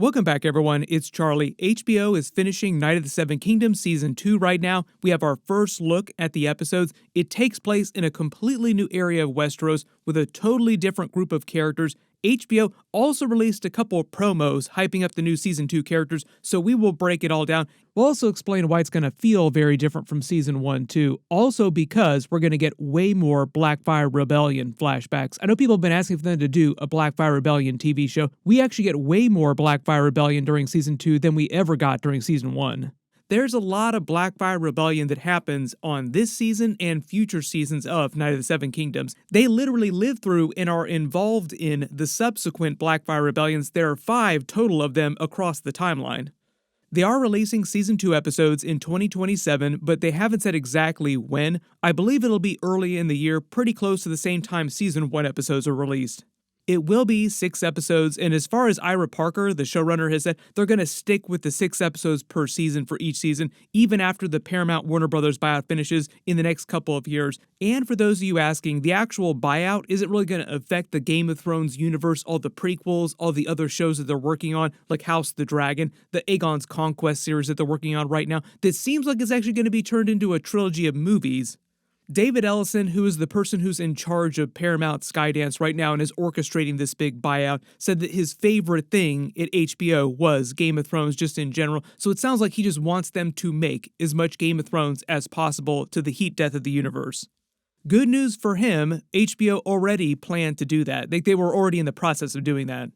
Welcome back, everyone. It's Charlie. HBO is finishing Night of the Seven Kingdoms Season 2 right now. We have our first look at the episodes. It takes place in a completely new area of Westeros with a totally different group of characters. HBO also released a couple of promos hyping up the new Season 2 characters, so we will break it all down. We'll also explain why it's going to feel very different from Season 1 too. Also because we're going to get way more Blackfyre Rebellion flashbacks. I know people have been asking for them to do a Blackfyre Rebellion TV show. We actually get way more Blackfyre Rebellion during Season 2 than we ever got during Season 1. There's a lot of Blackfyre Rebellion that happens on this season and future seasons of Night of the Seven Kingdoms. They literally live through and are involved in the subsequent Blackfyre Rebellions. There are 5 total of them across the timeline. They are releasing Season 2 episodes in 2027, but they haven't said exactly when. I believe it'll be early in the year, pretty close to the same time Season 1 episodes are released. It will be 6 episodes, and as far as Ira Parker, the showrunner, has said, they're going to stick with the 6 episodes per season for each season, even after the Paramount Warner Brothers buyout finishes in the next couple of years. And for those of you asking, the actual buyout isn't really going to affect the Game of Thrones universe, all the prequels, all the other shows that they're working on, like House of the Dragon, the Aegon's Conquest series that they're working on right now, that seems like it's actually going to be turned into a trilogy of movies. David Ellison, who is the person who's in charge of Paramount Skydance right now and is orchestrating this big buyout, said that his favorite thing at HBO was Game of Thrones just in general, so it sounds like he just wants them to make as much Game of Thrones as possible to the heat death of the universe. Good news for him, HBO already planned to do that. They were already in the process of doing that.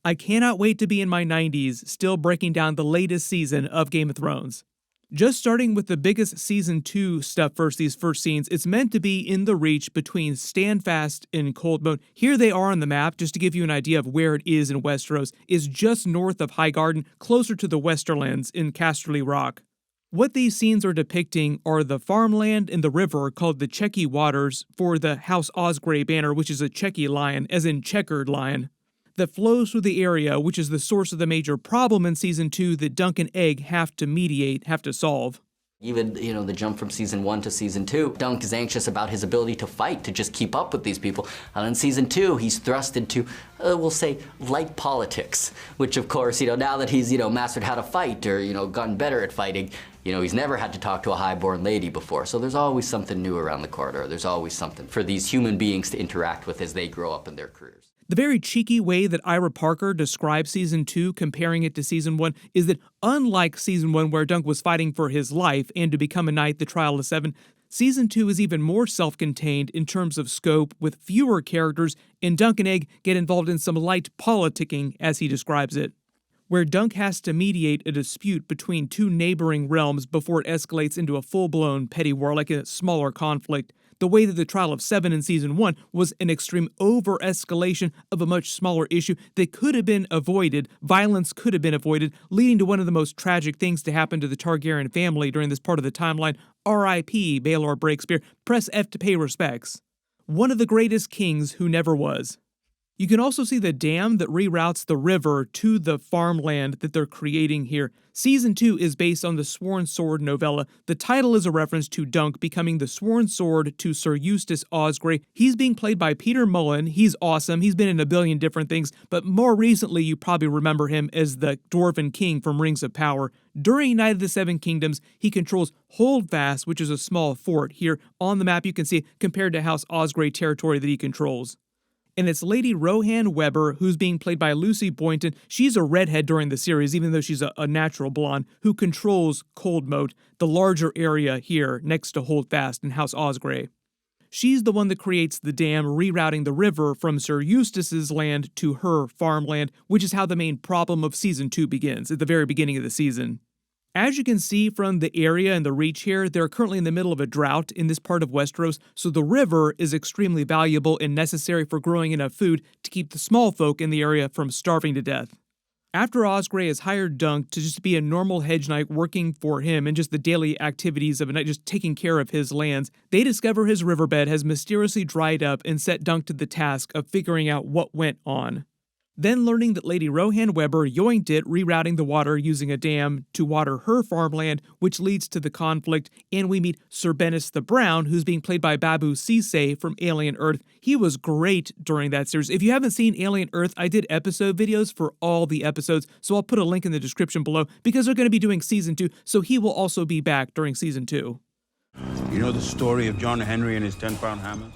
I cannot wait to be in my 90s still breaking down the latest season of Game of Thrones. Just starting with the biggest Season 2 stuff first, these first scenes, it's meant to be in the reach between Standfast and Coldmoat. Here they are on the map, just to give you an idea of where it is in Westeros, is just north of Highgarden, closer to the Westerlands in Casterly Rock. What these scenes are depicting are the farmland and the river called the Chequy Waters for the House Osgrey banner, which is a Chequy lion, as in checkered lion, that flows through the area, which is the source of the major problem in Season 2 that Duncan and Egg have to solve. Even, the jump from Season 1 to Season 2, Dunk is anxious about his ability to fight, to just keep up with these people. And in Season 2, he's thrust into, we'll say, light politics, which of course, now that he's, mastered how to fight or, gotten better at fighting, he's never had to talk to a highborn lady before. So there's always something new around the corner. There's always something for these human beings to interact with as they grow up in their careers. The very cheeky way that Ira Parker describes Season 2, comparing it to Season 1, is that unlike Season 1 where Dunk was fighting for his life and to become a knight, the Trial of 7, Season 2 is even more self-contained in terms of scope with fewer characters, and Dunk and Egg get involved in some light politicking, as he describes it, where Dunk has to mediate a dispute between 2 neighboring realms before it escalates into a full-blown petty war, like a smaller conflict. The way that the Trial of 7 in Season 1 was an extreme over-escalation of a much smaller issue that could have been avoided, violence could have been avoided, leading to one of the most tragic things to happen to the Targaryen family during this part of the timeline. R.I.P. Baelor Breakspear, press F to pay respects. One of the greatest kings who never was. You can also see the dam that reroutes the river to the farmland that they're creating here. Season 2 is based on the Sworn Sword novella. The title is a reference to Dunk becoming the Sworn Sword to Sir Eustace Osgrey. He's being played by Peter Mullen. He's awesome. He's been in a billion different things, but more recently you probably remember him as the Dwarven King from Rings of Power. During Night of the Seven Kingdoms, he controls Holdfast, which is a small fort. Here on the map you can see compared to House Osgrey territory that he controls. And it's Lady Rohan Weber, who's being played by Lucy Boynton. She's a redhead during the series, even though she's a natural blonde, who controls Coldmoat, the larger area here next to Holdfast in House Osgrey. She's the one that creates the dam, rerouting the river from Sir Eustace's land to her farmland, which is how the main problem of Season 2 begins, at the very beginning of the season. As you can see from the area and the reach here, they're currently in the middle of a drought in this part of Westeros, so the river is extremely valuable and necessary for growing enough food to keep the small folk in the area from starving to death. After Osgrey has hired Dunk to just be a normal hedge knight working for him and just the daily activities of a knight, just taking care of his lands, they discover his riverbed has mysteriously dried up and set Dunk to the task of figuring out what went on. Then learning that Lady Rohan Weber yoinked it, rerouting the water using a dam to water her farmland, which leads to the conflict, and we meet Sir Bennis the Brown, who's being played by Babu Sise from Alien Earth. He was great during that series. If you haven't seen Alien Earth, I did episode videos for all the episodes, so I'll put a link in the description below, because they're going to be doing Season 2, so he will also be back during Season 2. You know the story of John Henry and his 10-pound hammers?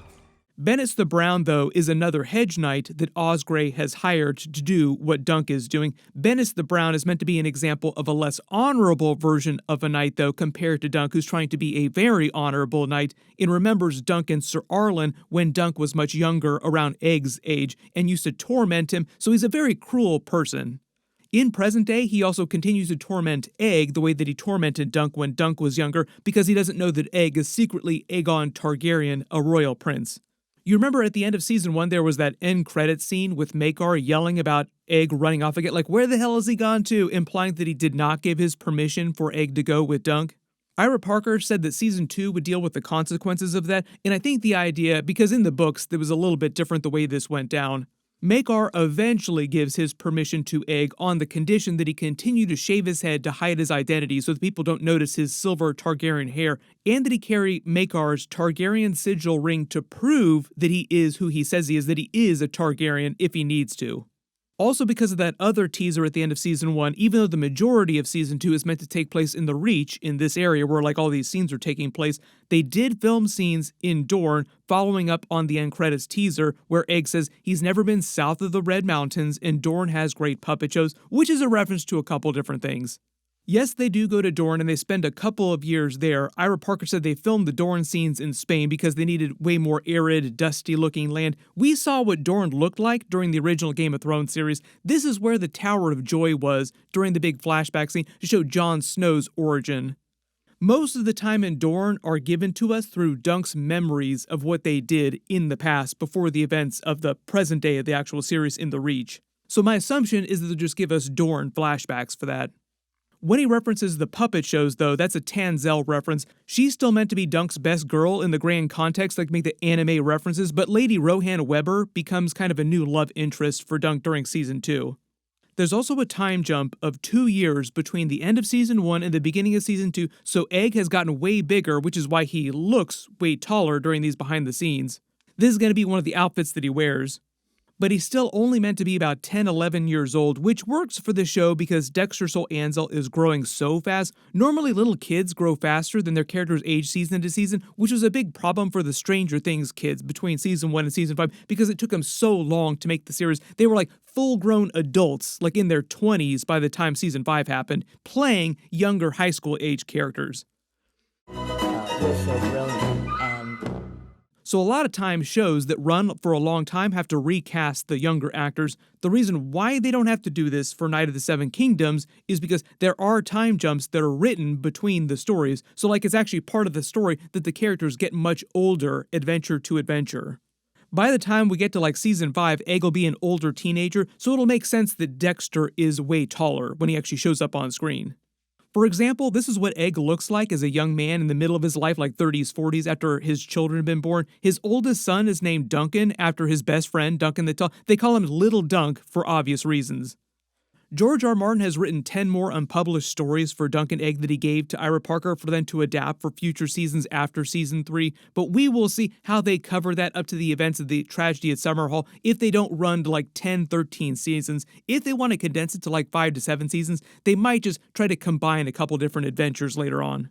Bennis the Brown, though, is another hedge knight that Osgray has hired to do what Dunk is doing. Bennis the Brown is meant to be an example of a less honorable version of a knight, though, compared to Dunk, who's trying to be a very honorable knight, and remembers Dunk and Sir Arlen when Dunk was much younger, around Egg's age, and used to torment him, so he's a very cruel person. In present day, he also continues to torment Egg the way that he tormented Dunk when Dunk was younger, because he doesn't know that Egg is secretly Aegon Targaryen, a royal prince. You remember at the end of Season 1, there was that end credits scene with Maekar yelling about Egg running off again, like, where the hell has he gone to, implying that he did not give his permission for Egg to go with Dunk. Ira Parker said that Season 2 would deal with the consequences of that, and I think the idea, because in the books, there was a little bit different the way this went down. Maekar eventually gives his permission to Egg on the condition that he continue to shave his head to hide his identity so that people don't notice his silver Targaryen hair, and that he carry Maekar's Targaryen sigil ring to prove that he is who he says he is, that he is a Targaryen if he needs to. Also, because of that other teaser at the end of Season 1, even though the majority of Season 2 is meant to take place in the Reach, in this area where like all these scenes are taking place, they did film scenes in Dorne, following up on the end credits teaser, where Egg says he's never been south of the Red Mountains and Dorne has great puppet shows, which is a reference to a couple different things. Yes, they do go to Dorne and they spend a couple of years there. Ira Parker said they filmed the Dorne scenes in Spain because they needed way more arid, dusty-looking land. We saw what Dorne looked like during the original Game of Thrones series. This is where the Tower of Joy was during the big flashback scene to show Jon Snow's origin. Most of the time in Dorne are given to us through Dunk's memories of what they did in the past before the events of the present day of the actual series in the Reach. So my assumption is that they'll just give us Dorne flashbacks for that. When he references the puppet shows, though, that's a Tanzel reference. She's still meant to be Dunk's best girl in the grand context, like make the anime references, but Lady Rohan Weber becomes kind of a new love interest for Dunk during Season 2. There's also a time jump of 2 years between the end of Season 1 and the beginning of Season 2, so Egg has gotten way bigger, which is why he looks way taller during these behind the scenes. This is going to be one of the outfits that he wears. But he's still only meant to be about 10-11 years old, which works for the show because Dexter Sol Anzel is growing so fast. Normally little kids grow faster than their characters age season to season, which was a big problem for the Stranger Things kids between Season 1 and Season 5 because it took them so long to make the series. They were like full-grown adults, like in their 20s by the time Season 5 happened, playing younger high school age characters. We're so brilliant. So a lot of times shows that run for a long time have to recast the younger actors. The reason why they don't have to do this for Night of the Seven Kingdoms is because there are time jumps that are written between the stories. So like it's actually part of the story that the characters get much older adventure to adventure. By the time we get to like Season 5, Egg will be an older teenager, so it'll make sense that Dexter is way taller when he actually shows up on screen. For example, this is what Egg looks like as a young man in the middle of his life, like 30s, 40s, after his children have been born. His oldest son is named Duncan after his best friend, Duncan the Tall. They call him Little Dunk for obvious reasons. George R. Martin has written 10 more unpublished stories for Dunk and Egg that he gave to Ira Parker for them to adapt for future seasons after Season 3, but we will see how they cover that up to the events of the tragedy at Summerhall if they don't run to like 10, 13 seasons. If they want to condense it to like 5 to 7 seasons, they might just try to combine a couple different adventures later on.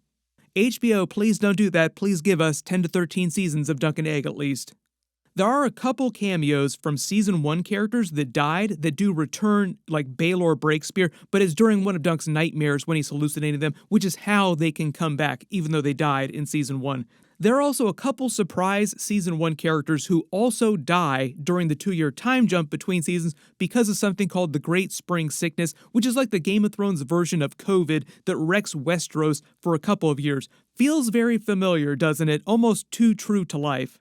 HBO, please don't do that. Please give us 10 to 13 seasons of Dunk and Egg at least. There are a couple cameos from Season 1 characters that died that do return, like Baelor Breakspear, but it's during one of Dunk's nightmares when he's hallucinating them, which is how they can come back, even though they died in Season 1. There are also a couple surprise Season 1 characters who also die during the 2-year time jump between seasons because of something called the Great Spring Sickness, which is like the Game of Thrones version of COVID that wrecks Westeros for a couple of years. Feels very familiar, doesn't it? Almost too true to life.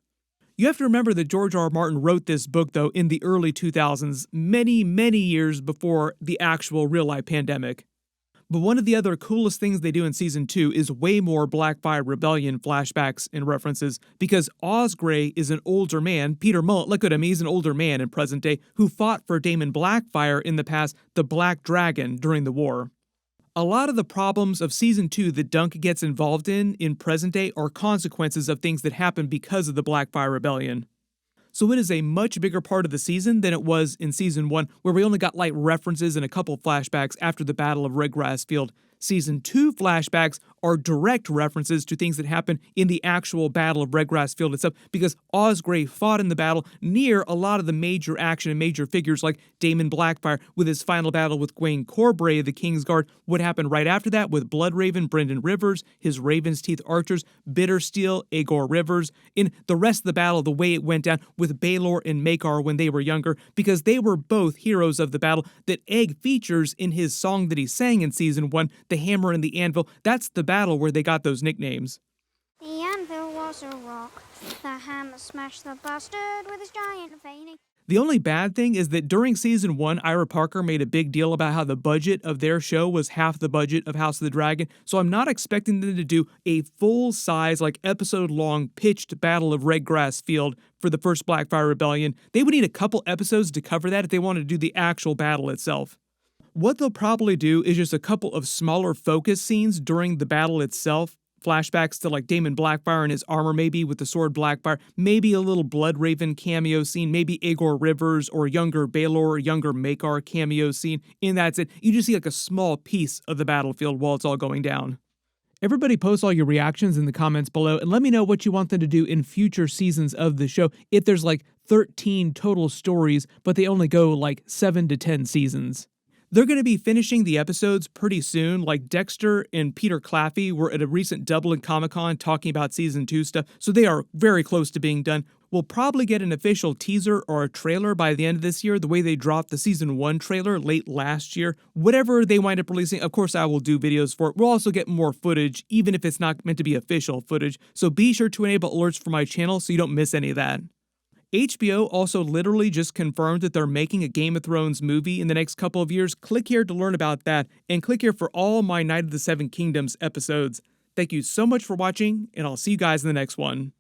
You have to remember that George R. Martin wrote this book, though, in the early 2000s, many, many years before the actual real-life pandemic. But one of the other coolest things they do in Season 2 is way more Blackfyre Rebellion flashbacks and references, because Osgray is an older man, Peter Mullet, look at him, he's an older man in present day, who fought for Daemon Blackfyre in the past, the Black Dragon, during the war. A lot of the problems of Season 2 that Duncan gets involved in present day are consequences of things that happened because of the Blackfyre Rebellion. So it is a much bigger part of the season than it was in Season 1, where we only got light references and a couple flashbacks after the Battle of Red Grass Field. Season 2 flashbacks are direct references to things that happened in the actual Battle of Red Grass Field itself, because Osgray fought in the battle near a lot of the major action and major figures like Daemon Blackfyre with his final battle with Gwaine Corbray of the Kingsguard, what happened right after that with Bloodraven, Brynden Rivers, his Raven's Teeth archers, Bittersteel, Aegor Rivers, in the rest of the battle, the way it went down with Baelor and Maekar when they were younger, because they were both heroes of the battle that Egg features in his song that he sang in Season 1, The Hammer and the Anvil. That's the battle where they got those nicknames. The anvil was a rock, the hammer smashed the bastard with his giant veiny. The only bad thing is that during Season 1, Ira Parker made a big deal about how the budget of their show was half the budget of House of the Dragon, so I'm not expecting them to do a full-size, like episode-long pitched Battle of Red Grass Field for the first Blackfyre Rebellion. They would need a couple episodes to cover that if they wanted to do the actual battle itself. What they'll probably do is just a couple of smaller focus scenes during the battle itself, flashbacks to like Daemon Blackfyre and his armor maybe with the sword Blackfyre, maybe a little Bloodraven cameo scene, maybe Aegor Rivers or younger Baelor or younger Maekar cameo scene, and that's it. You just see like a small piece of the battlefield while it's all going down. Everybody post all your reactions in the comments below and let me know what you want them to do in future seasons of the show. If there's like 13 total stories, but they only go like 7 to 10 seasons. They're going to be finishing the episodes pretty soon, like Dexter and Peter Claffey were at a recent Dublin Comic-Con talking about Season 2 stuff, so they are very close to being done. We'll probably get an official teaser or a trailer by the end of this year, the way they dropped the Season 1 trailer late last year. Whatever they wind up releasing, of course I will do videos for it. We'll also get more footage, even if it's not meant to be official footage, so be sure to enable alerts for my channel so you don't miss any of that. HBO also literally just confirmed that they're making a Game of Thrones movie in the next couple of years. Click here to learn about that, and click here for all my Night of the Seven Kingdoms episodes. Thank you so much for watching, and I'll see you guys in the next one.